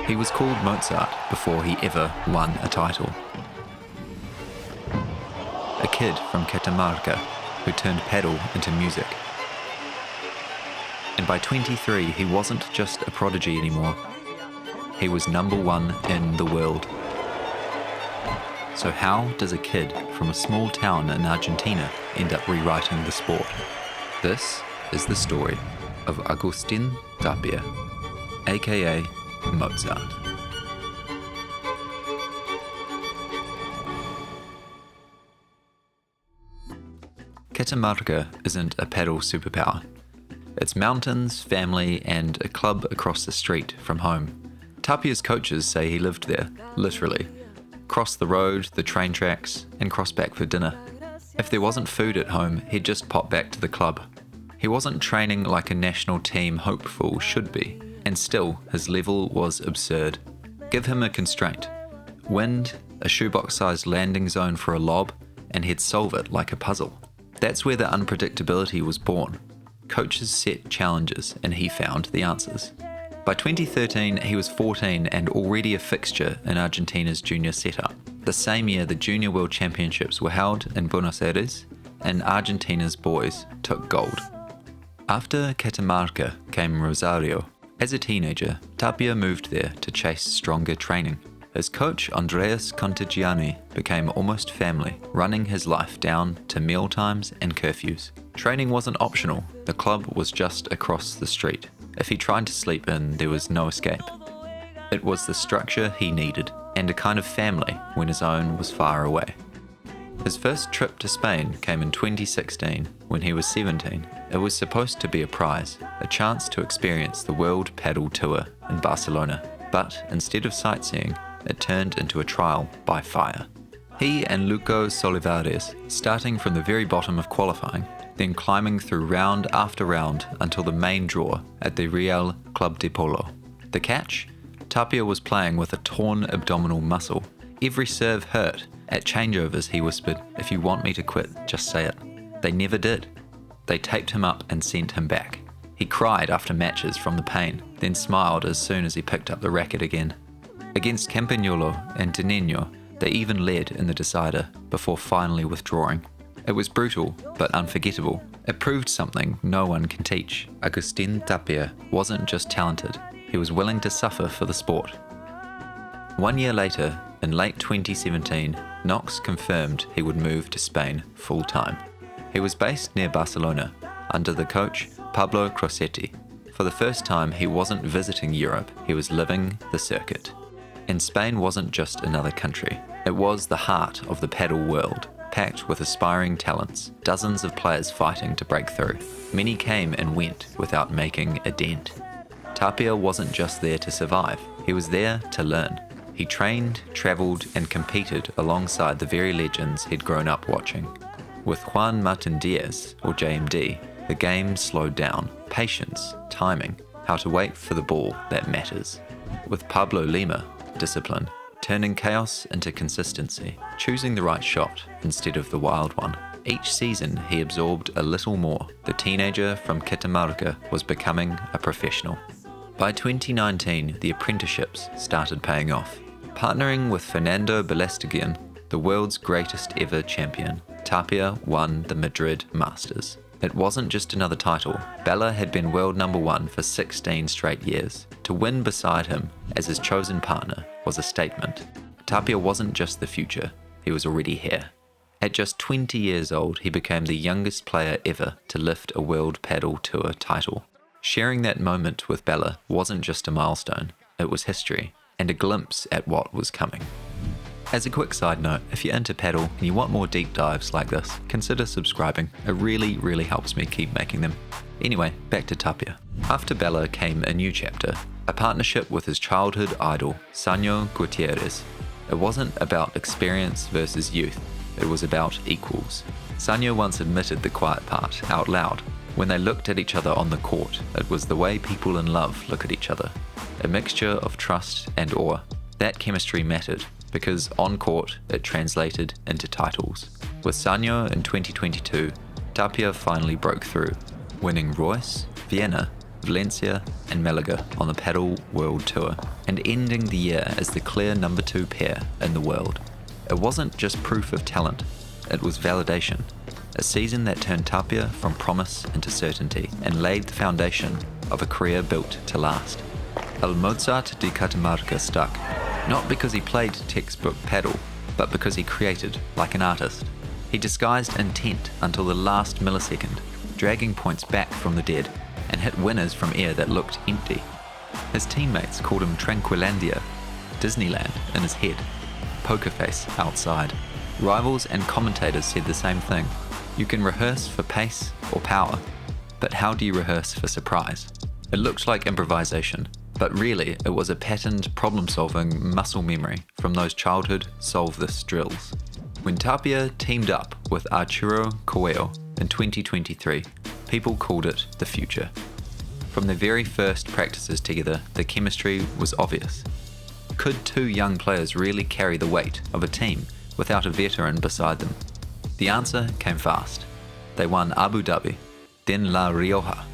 He was called Mozart before he ever won a title. A kid from Catamarca who turned padel into music. And by 23, he wasn't just a prodigy anymore. He was #1 in the world. So how does a kid from a small town in Argentina end up rewriting the sport? This is the story of Agustín Tapia, aka Mozart. Catamarca isn't a padel superpower. It's mountains, family, and a club across the street from home. Tapia's coaches say he lived there, literally. Crossed the road, the train tracks, and crossed back for dinner. If there wasn't food at home, he'd just pop back to the club. He wasn't training like a national team hopeful should be, and still his level was absurd. Give him a constraint. Wind, a shoebox-sized landing zone for a lob, and he'd solve it like a puzzle. That's where the unpredictability was born. Coaches set challenges, and he found the answers. By 2013, he was 14 and already a fixture in Argentina's junior setup. The same year, the Junior World Championships were held in Buenos Aires, and Argentina's boys took gold. After Catamarca came Rosario. As a teenager, Tapia moved there to chase stronger training. His coach, Andreas Contagiani, became almost family, running his life down to mealtimes and curfews. Training wasn't optional, the club was just across the street. If he tried to sleep in, there was no escape. It was the structure he needed, and a kind of family when his own was far away. His first trip to Spain came in 2016, when he was 17. It was supposed to be a prize, a chance to experience the World Padel Tour in Barcelona. But instead of sightseeing, it turned into a trial by fire. He and Luco Solivares, starting from the very bottom of qualifying, then climbing through round after round until the main draw at the Real Club de Polo. The catch? Tapia was playing with a torn abdominal muscle. Every serve hurt. At changeovers, he whispered, "If you want me to quit, just say it." They never did. They taped him up and sent him back. He cried after matches from the pain, then smiled as soon as he picked up the racket again. Against Campagnolo and Dinenno, they even led in the decider before finally withdrawing. It was brutal, but unforgettable. It proved something no one can teach. Agustín Tapia wasn't just talented, he was willing to suffer for the sport. 1 year later, in late 2017, Knox confirmed he would move to Spain full-time. He was based near Barcelona, under the coach Pablo Crossetti. For the first time, he wasn't visiting Europe, he was living the circuit. And Spain wasn't just another country, it was the heart of the padel world. Packed with aspiring talents, dozens of players fighting to break through. Many came and went without making a dent. Tapia wasn't just there to survive, he was there to learn. He trained, travelled, and competed alongside the very legends he'd grown up watching. With Juan Martín Díaz, or JMD, the game slowed down. Patience, timing, how to wait for the ball that matters. With Pablo Lima, discipline. Turning chaos into consistency, choosing the right shot instead of the wild one. Each season he absorbed a little more. The teenager from Catamarca was becoming a professional. By 2019, the apprenticeships started paying off. Partnering with Fernando Belasteguin, the world's greatest ever champion, Tapia won the Madrid Masters. It wasn't just another title. Bella had been world #1 for 16 straight years. To win beside him as his chosen partner was a statement. Tapia wasn't just the future, he was already here. At just 20 years old, he became the youngest player ever to lift a World Padel Tour title. Sharing that moment with Bella wasn't just a milestone, it was history, and a glimpse at what was coming. As a quick side note, if you're into padel and you want more deep dives like this, consider subscribing. It really helps me keep making them. Anyway, back to Tapia. After Bella came a new chapter, a partnership with his childhood idol, Sanyo Gutierrez. It wasn't about experience versus youth, it was about equals. Sanyo once admitted the quiet part out loud. When they looked at each other on the court, it was the way people in love look at each other. A mixture of trust and awe. That chemistry mattered, because on court it translated into titles. With Sanyo in 2022, Tapia finally broke through, winning Royce, Vienna, Valencia and Malaga on the Padel World Tour, and ending the year as the clear number 2 pair in the world. It wasn't just proof of talent, it was validation. A season that turned Tapia from promise into certainty and laid the foundation of a career built to last. El Mozart de Catamarca stuck, not because he played textbook paddle, but because he created like an artist. He disguised intent until the last millisecond, dragging points back from the dead, and hit winners from air that looked empty. His teammates called him Tranquilandia, Disneyland in his head, poker face outside. Rivals and commentators said the same thing. You can rehearse for pace or power, but how do you rehearse for surprise? It looked like improvisation, but really it was a patterned problem-solving muscle memory from those childhood solve this drills. When Tapia teamed up with Arturo Coello in 2023, people called it the future. From their very first practices together, the chemistry was obvious. Could 2 young players really carry the weight of a team without a veteran beside them? The answer came fast. They won Abu Dhabi, then La Rioja.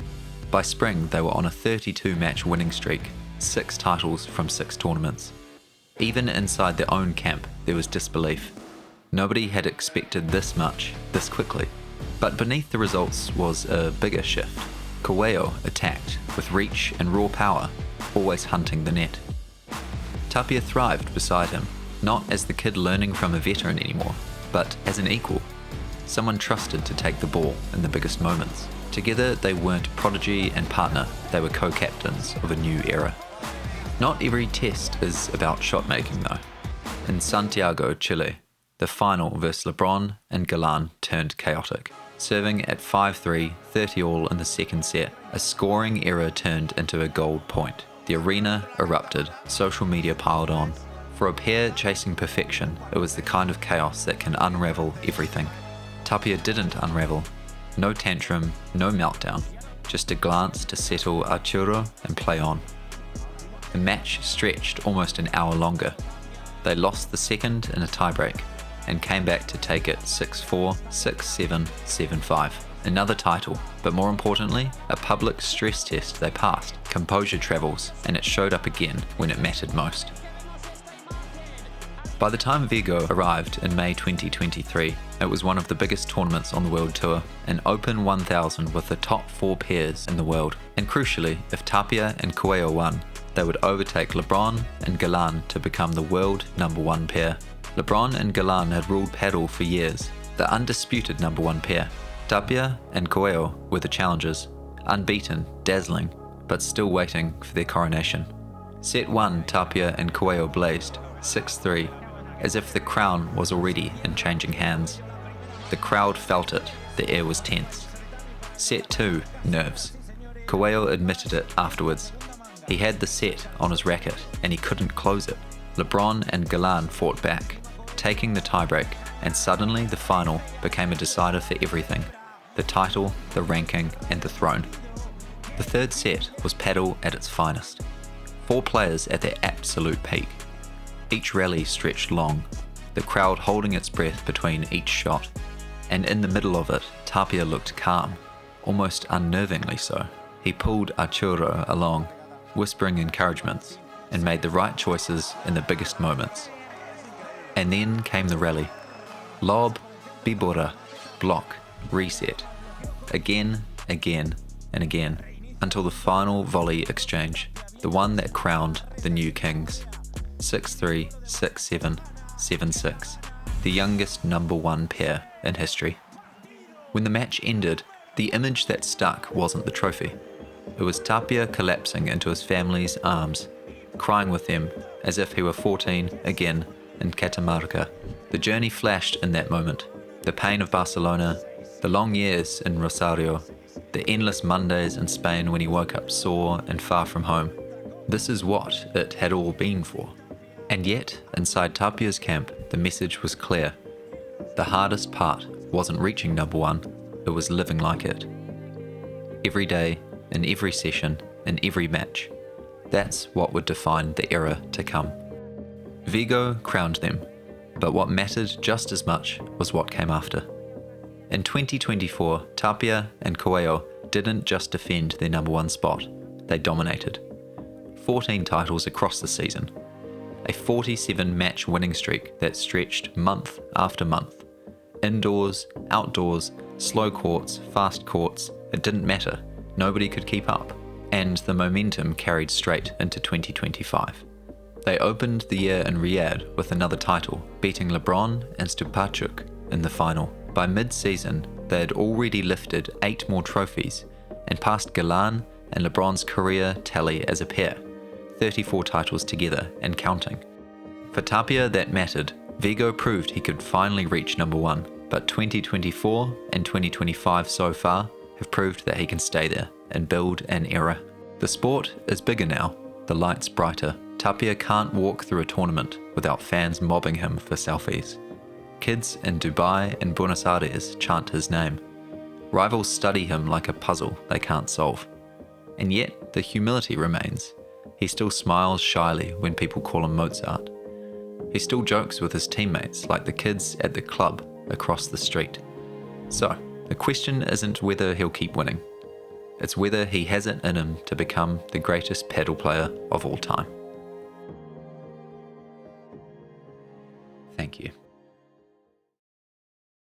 By spring, they were on a 32-match winning streak, 6 titles from 6 tournaments. Even inside their own camp, there was disbelief. Nobody had expected this much, this quickly. But beneath the results was a bigger shift. Coello attacked, with reach and raw power, always hunting the net. Tapia thrived beside him, not as the kid learning from a veteran anymore, but as an equal. Someone trusted to take the ball in the biggest moments. Together they weren't prodigy and partner, they were co-captains of a new era. Not every test is about shot making though. In Santiago, Chile, the final versus LeBron and Galan turned chaotic. Serving at 5-3, 30-all in the second set, a scoring error turned into a gold point. The arena erupted, social media piled on. For a pair chasing perfection, it was the kind of chaos that can unravel everything. Tapia didn't unravel. No tantrum, no meltdown, just a glance to settle Arturo and play on. The match stretched almost an hour longer. They lost the second in a tiebreak and came back to take it 6-4, 6-7, 7-5. Another title, but more importantly, a public stress test they passed. Composure travels, and it showed up again when it mattered most. By the time Vigo arrived in May 2023, it was one of the biggest tournaments on the World Tour, an Open 1000 with the top 4 pairs in the world. And crucially, if Tapia and Coello won, they would overtake LeBron and Galan to become the world number 1 pair. LeBron and Galan had ruled paddle for years, the undisputed number 1 pair. Tapia and Coello were the challengers, unbeaten, dazzling, but still waiting for their coronation. Set 1, Tapia and Coello blazed, 6-3, as if the crown was already in changing hands. The crowd felt it, the air was tense. Set 2, nerves. Coello admitted it afterwards. He had the set on his racket and he couldn't close it. LeBron and Galan fought back, taking the tiebreak, and suddenly the final became a decider for everything. The title, the ranking, and the throne. The third set was paddle at its finest. 4 players at their absolute peak. Each rally stretched long, the crowd holding its breath between each shot. And in the middle of it, Tapia looked calm, almost unnervingly so. He pulled Arturo along, whispering encouragements, and made the right choices in the biggest moments. And then came the rally. Lob, bibora, block, reset. Again, again, and again, until the final volley exchange, the one that crowned the new kings. 6-3, 6-7, 7-6, the youngest number 1 pair in history. When the match ended, the image that stuck wasn't the trophy. It was Tapia collapsing into his family's arms, crying with them as if he were 14 again in Catamarca. The journey flashed in that moment. The pain of Barcelona, the long years in Rosario, the endless Mondays in Spain when he woke up sore and far from home. This is what it had all been for. And yet, inside Tapia's camp, the message was clear. The hardest part wasn't reaching number 1, it was living like it. Every day, in every session, in every match. That's what would define the era to come. Vigo crowned them, but what mattered just as much was what came after. In 2024, Tapia and Coello didn't just defend their number 1 spot, they dominated. 14 titles across the season. A 47-match winning streak that stretched month after month. Indoors, outdoors, slow courts, fast courts, it didn't matter. Nobody could keep up. And the momentum carried straight into 2025. They opened the year in Riyadh with another title, beating LeBron and Stupachuk in the final. By mid-season, they had already lifted 8 more trophies and passed Galan and LeBron's career tally as a pair, 34 titles together and counting. For Tapia, that mattered. Vigo proved he could finally reach number 1, but 2024 and 2025 so far have proved that he can stay there and build an era. The sport is bigger now, the lights brighter. Tapia can't walk through a tournament without fans mobbing him for selfies. Kids in Dubai and Buenos Aires chant his name. Rivals study him like a puzzle they can't solve. And yet, the humility remains. He still smiles shyly when people call him Mozart. He still jokes with his teammates like the kids at the club across the street. So, the question isn't whether he'll keep winning. It's whether he has it in him to become the greatest paddle player of all time. Thank you.